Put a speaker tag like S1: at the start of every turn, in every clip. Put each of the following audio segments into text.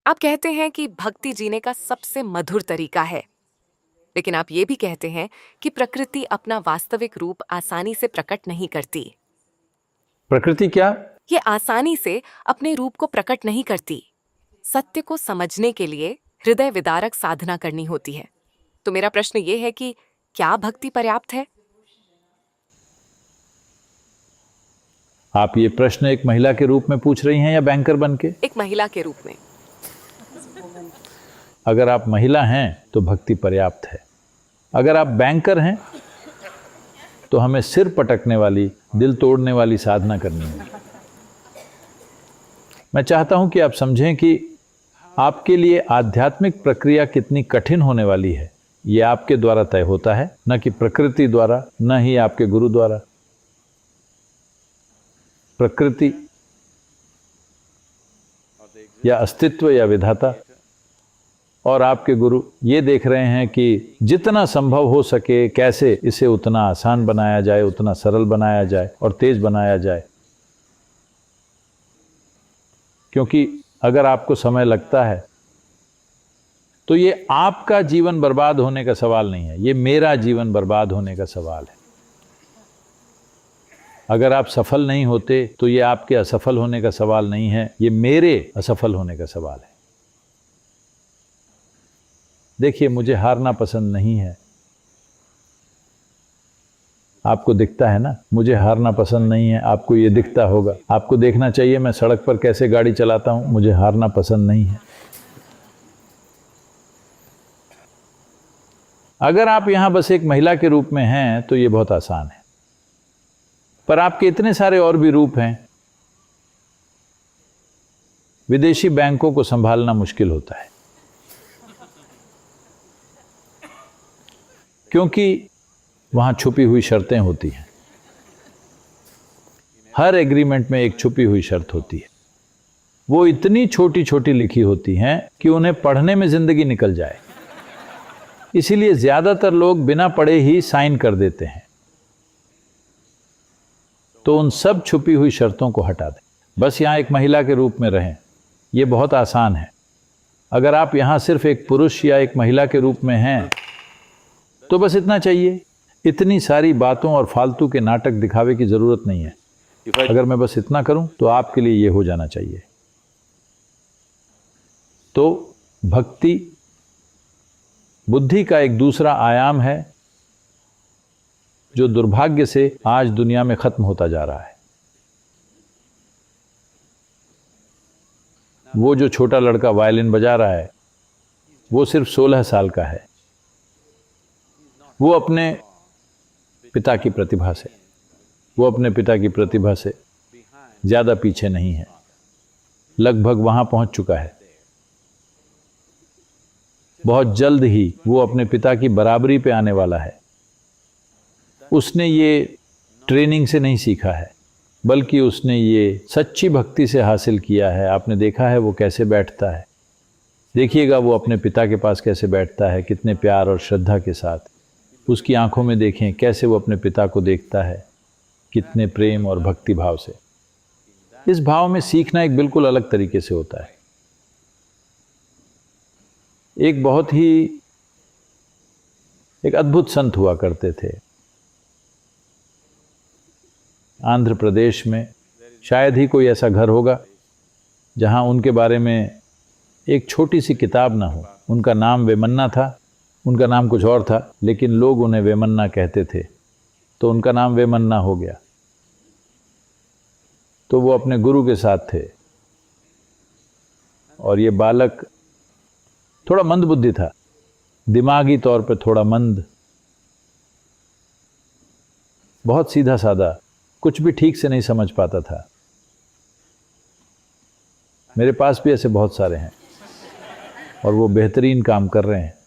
S1: आप कहते हैं कि भक्ति जीने का सबसे मधुर तरीका है, लेकिन आप ये भी कहते हैं कि प्रकृति अपना वास्तविक रूप आसानी से प्रकट नहीं करती।
S2: प्रकृति क्या?
S1: ये आसानी से अपने रूप को प्रकट नहीं करती। सत्य को समझने के लिए हृदय विदारक साधना करनी होती है। तो मेरा प्रश्न ये है कि क्या भक्ति पर्याप्त है?
S2: आप ये प्रश्न एक महिला के रूप में पूछ रही हैं या बैंकर बन के?
S1: एक महिला के रूप में।
S2: अगर आप महिला हैं तो भक्ति पर्याप्त है। अगर आप बैंकर हैं तो हमें सिर पटकने वाली, दिल तोड़ने वाली साधना करनी होगी। मैं चाहता हूं कि आप समझें कि आपके लिए आध्यात्मिक प्रक्रिया कितनी कठिन होने वाली है। ये आपके द्वारा तय होता है, न कि प्रकृति द्वारा, न ही आपके गुरु द्वारा। प्रकृति या अस्तित्व या विधाता और आपके गुरु ये देख रहे हैं कि जितना संभव हो सके कैसे इसे उतना आसान बनाया जाए, उतना सरल बनाया जाए और तेज बनाया जाए। क्योंकि अगर आपको समय लगता है तो ये आपका जीवन बर्बाद होने का सवाल नहीं है, ये मेरा जीवन बर्बाद होने का सवाल है। अगर आप सफल नहीं होते तो ये आपके असफल होने का सवाल नहीं है, ये मेरे असफल होने का सवाल है। देखिए, मुझे हारना पसंद नहीं है। आपको दिखता है ना, मुझे हारना पसंद नहीं है। आपको ये दिखता होगा, आपको देखना चाहिए मैं सड़क पर कैसे गाड़ी चलाता हूं। मुझे हारना पसंद नहीं है। अगर आप यहां बस एक महिला के रूप में हैं तो ये बहुत आसान है, पर आपके इतने सारे और भी रूप हैं। विदेशी बैंकों को संभालना मुश्किल होता है, क्योंकि वहां छुपी हुई शर्तें होती हैं। हर एग्रीमेंट में एक छुपी हुई शर्त होती है। वो इतनी छोटी छोटी लिखी होती हैं कि उन्हें पढ़ने में जिंदगी निकल जाए। इसीलिए ज्यादातर लोग बिना पढ़े ही साइन कर देते हैं। तो उन सब छुपी हुई शर्तों को हटा दें, बस यहां एक महिला के रूप में रहें। यह बहुत आसान है। अगर आप यहां सिर्फ एक पुरुष या एक महिला के रूप में हैं तो बस इतना चाहिए। इतनी सारी बातों और फालतू के नाटक दिखावे की जरूरत नहीं है। अगर मैं बस इतना करूं तो आपके लिए यह हो जाना चाहिए। तो भक्ति बुद्धि का एक दूसरा आयाम है जो दुर्भाग्य से आज दुनिया में खत्म होता जा रहा है। वो जो छोटा लड़का वायलिन बजा रहा है वो सिर्फ 16 साल का है। वो अपने पिता की प्रतिभा से ज्यादा पीछे नहीं है, लगभग वहां पहुंच चुका है। बहुत जल्द ही वो अपने पिता की बराबरी पे आने वाला है। उसने ये ट्रेनिंग से नहीं सीखा है, बल्कि उसने ये सच्ची भक्ति से हासिल किया है। आपने देखा है वो कैसे बैठता है। देखिएगा वो अपने पिता के पास कैसे बैठता है, कितने प्यार और श्रद्धा के साथ। उसकी आंखों में देखें कैसे वो अपने पिता को देखता है, कितने प्रेम और भक्ति भाव से। इस भाव में सीखना एक बिल्कुल अलग तरीके से होता है। एक बहुत ही एक अद्भुत संत हुआ करते थे आंध्र प्रदेश में। शायद ही कोई ऐसा घर होगा जहां उनके बारे में एक छोटी सी किताब ना हो। उनका नाम वेमन्ना था। उनका नाम कुछ और था, लेकिन लोग उन्हें वेमन्ना कहते थे, तो उनका नाम वेमन्ना हो गया। तो वो अपने गुरु के साथ थे और ये बालक थोड़ा मंद बुद्धि था, दिमागी तौर पे थोड़ा मंद, बहुत सीधा साधा, कुछ भी ठीक से नहीं समझ पाता था। मेरे पास भी ऐसे बहुत सारे हैं और वो बेहतरीन काम कर रहे हैं।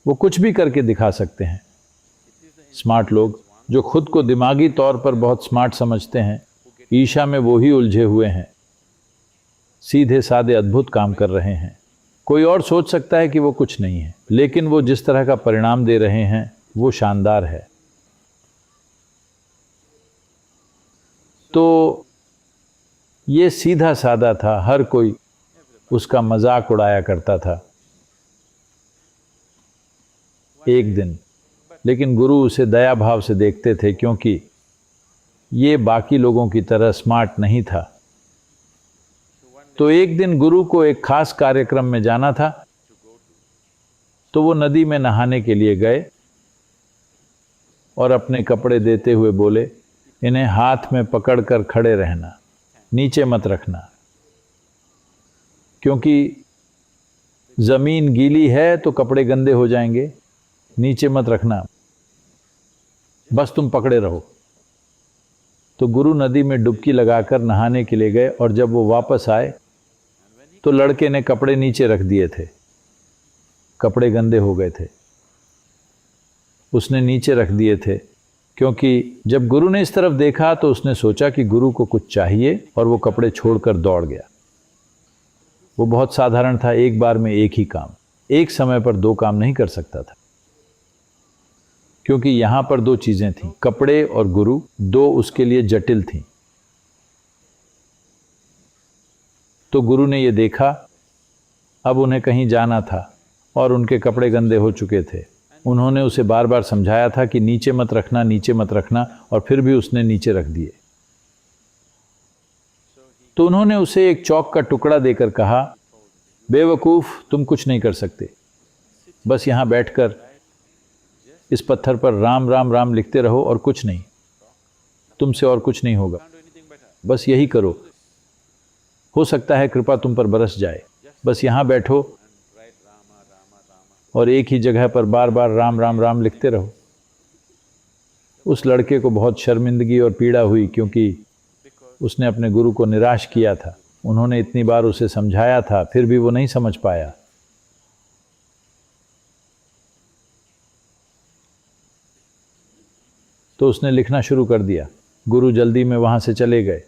S2: वो कुछ भी करके दिखा सकते हैं। स्मार्ट लोग जो खुद को दिमागी तौर पर बहुत स्मार्ट समझते हैं, ईर्ष्या में वो ही उलझे हुए हैं। सीधे साधे अद्भुत काम कर रहे हैं। कोई और सोच सकता है कि वो कुछ नहीं है, लेकिन वो जिस तरह का परिणाम दे रहे हैं वो शानदार है। तो ये सीधा साधा था। हर कोई उसका मजाक उड़ाया करता था। एक दिन लेकिन गुरु उसे दया भाव से देखते थे, क्योंकि ये बाकी लोगों की तरह स्मार्ट नहीं था। तो एक दिन गुरु को एक खास कार्यक्रम में जाना था, तो वो नदी में नहाने के लिए गए और अपने कपड़े देते हुए बोले, इन्हें हाथ में पकड़कर खड़े रहना, नीचे मत रखना, क्योंकि जमीन गीली है तो कपड़े गंदे हो जाएंगे, नीचे मत रखना, बस तुम पकड़े रहो। तो गुरु नदी में डुबकी लगाकर नहाने के लिए गए, और जब वो वापस आए तो लड़के ने कपड़े नीचे रख दिए थे, कपड़े गंदे हो गए थे, उसने नीचे रख दिए थे, क्योंकि जब गुरु ने इस तरफ देखा तो उसने सोचा कि गुरु को कुछ चाहिए, और वो कपड़े छोड़कर दौड़ गया। वो बहुत साधारण था, एक बार में एक ही काम, एक समय पर दो काम नहीं कर सकता था, क्योंकि यहां पर दो चीजें थीं, कपड़े और गुरु, दो उसके लिए जटिल थीं। तो गुरु ने ये देखा, अब उन्हें कहीं जाना था और उनके कपड़े गंदे हो चुके थे। उन्होंने उसे बार बार समझाया था कि नीचे मत रखना, नीचे मत रखना, और फिर भी उसने नीचे रख दिए। तो उन्होंने उसे एक चौक का टुकड़ा देकर कहा, बेवकूफ़, तुम कुछ नहीं कर सकते, बस यहाँ बैठकर इस पत्थर पर राम राम राम लिखते रहो और कुछ नहीं, तुमसे और कुछ नहीं होगा, बस यही करो, हो सकता है कृपा तुम पर बरस जाए, बस यहाँ बैठो और एक ही जगह पर बार बार राम राम राम लिखते रहो। उस लड़के को बहुत शर्मिंदगी और पीड़ा हुई, क्योंकि उसने अपने गुरु को निराश किया था। उन्होंने इतनी बार उसे समझाया था, फिर भी वो नहीं समझ पाया। तो उसने लिखना शुरू कर दिया। गुरु जल्दी में वहां से चले गए।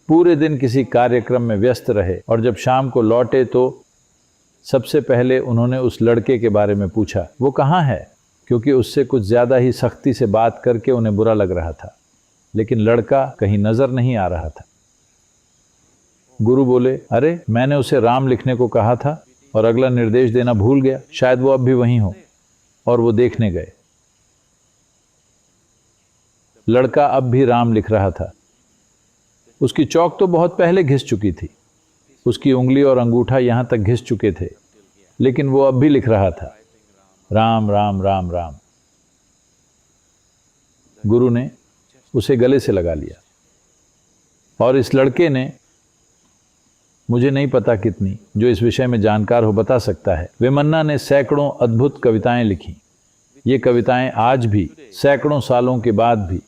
S2: पूरे दिन किसी कार्यक्रम में व्यस्त रहे, और जब शाम को लौटे तो सबसे पहले उन्होंने उस लड़के के बारे में पूछा, वो कहाँ है, क्योंकि उससे कुछ ज़्यादा ही सख्ती से बात करके उन्हें बुरा लग रहा था, लेकिन लड़का कहीं नज़र नहीं आ रहा था। गुरु बोले, अरे मैंने उसे राम लिखने को कहा था और अगला निर्देश देना भूल गया, शायद वो अब भी वहीं हो। और वो देखने गए। लड़का अब भी राम लिख रहा था। उसकी चौक तो बहुत पहले घिस चुकी थी, उसकी उंगली और अंगूठा यहाँ तक घिस चुके थे, लेकिन वो अब भी लिख रहा था, राम राम राम राम। गुरु ने उसे गले से लगा लिया, और इस लड़के ने, मुझे नहीं पता कितनी, जो इस विषय में जानकार हो बता सकता है, वेमन्ना ने सैकड़ों अद्भुत कविताएं लिखी। ये कविताएं आज भी, सैकड़ों सालों के बाद भी,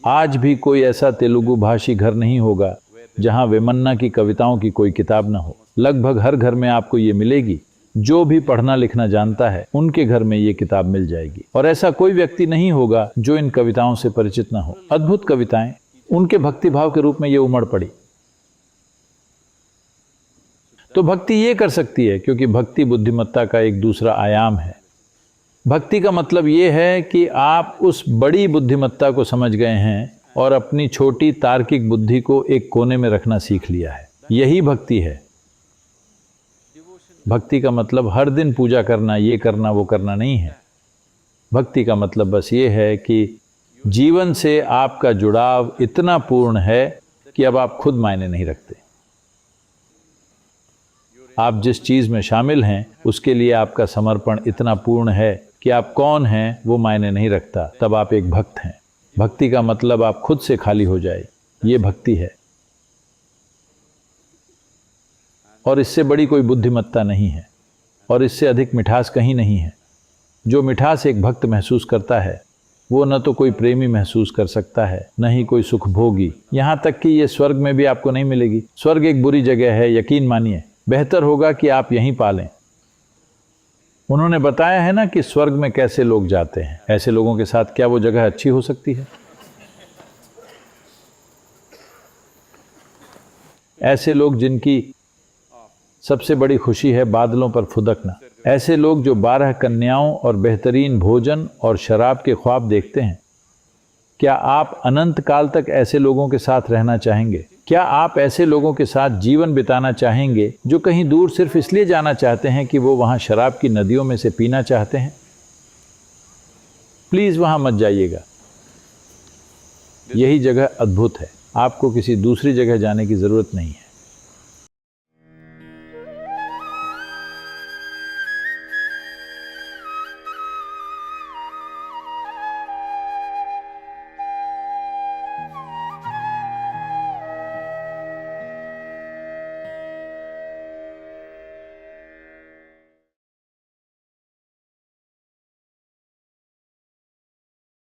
S2: आज भी कोई ऐसा तेलुगु भाषी घर नहीं होगा जहां वेमन्ना की कविताओं की कोई किताब न हो। लगभग हर घर में आपको ये मिलेगी। जो भी पढ़ना लिखना जानता है, उनके घर में ये किताब मिल जाएगी। और ऐसा कोई व्यक्ति नहीं होगा जो इन कविताओं से परिचित न हो। अद्भुत कविताएं, उनके भक्तिभाव के रूप में ये उमड़ पड़ी। तो भक्ति ये कर सकती है, क्योंकि भक्ति बुद्धिमत्ता का एक दूसरा आयाम है। भक्ति का मतलब ये है कि आप उस बड़ी बुद्धिमत्ता को समझ गए हैं और अपनी छोटी तार्किक बुद्धि को एक कोने में रखना सीख लिया है। यही भक्ति है। भक्ति का मतलब हर दिन पूजा करना, ये करना, वो करना नहीं है। भक्ति का मतलब बस ये है कि जीवन से आपका जुड़ाव इतना पूर्ण है कि अब आप खुद मायने नहीं रखते। आप जिस चीज़ में शामिल हैं उसके लिए आपका समर्पण इतना पूर्ण है कि आप कौन हैं वो मायने नहीं रखता, तब आप एक भक्त हैं। भक्ति का मतलब आप खुद से खाली हो जाए, ये भक्ति है। और इससे बड़ी कोई बुद्धिमत्ता नहीं है, और इससे अधिक मिठास कहीं नहीं है। जो मिठास एक भक्त महसूस करता है, वो न तो कोई प्रेमी महसूस कर सकता है, न ही कोई सुखभोगी। यहाँ तक कि ये स्वर्ग में भी आपको नहीं मिलेगी। स्वर्ग एक बुरी जगह है, यकीन मानिए। बेहतर होगा कि आप यहीं पालें। उन्होंने बताया है ना कि स्वर्ग में कैसे लोग जाते हैं। ऐसे लोगों के साथ क्या वो जगह अच्छी हो सकती है? ऐसे लोग जिनकी सबसे बड़ी खुशी है बादलों पर फुदकना। ऐसे लोग जो 12 कन्याओं और बेहतरीन भोजन और शराब के ख्वाब देखते हैं। क्या आप अनंत काल तक ऐसे लोगों के साथ रहना चाहेंगे? क्या आप ऐसे लोगों के साथ जीवन बिताना चाहेंगे जो कहीं दूर सिर्फ इसलिए जाना चाहते हैं कि वो वहां शराब की नदियों में से पीना चाहते हैं? प्लीज वहां मत जाइएगा। यही जगह अद्भुत है, आपको किसी दूसरी जगह जाने की जरूरत नहीं है।